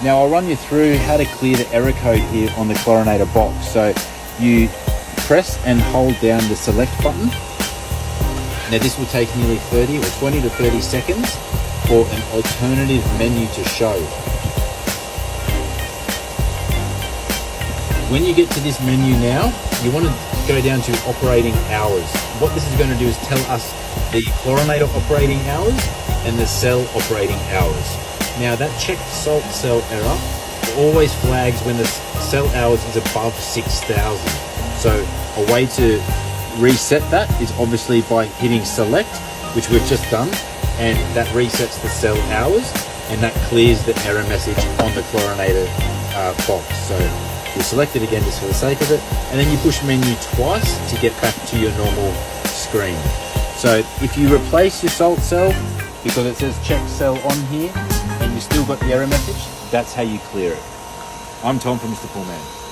Now I'll run you through how to clear the error code here on the Chlorinator box. So you press and hold down the select button. Now this will take nearly 30 or 20 to 30 seconds for an alternative menu to show. When you get to this menu now, you want to go down to operating hours. What this is going to do is tell us the Chlorinator operating hours and the cell operating hours. Now that checked salt cell error always flags when the cell hours is above 6,000. So a way to reset that is obviously by hitting select, which we've just done, and that resets the cell hours, and that clears the error message on the Chlorinator box. So you select it again just for the sake of it, and then you push menu twice to get back to your normal screen. So if you replace your salt cell, because it says check cell on here, and you still got the error message, that's how you clear it. I'm Tom from Mr. Poolman.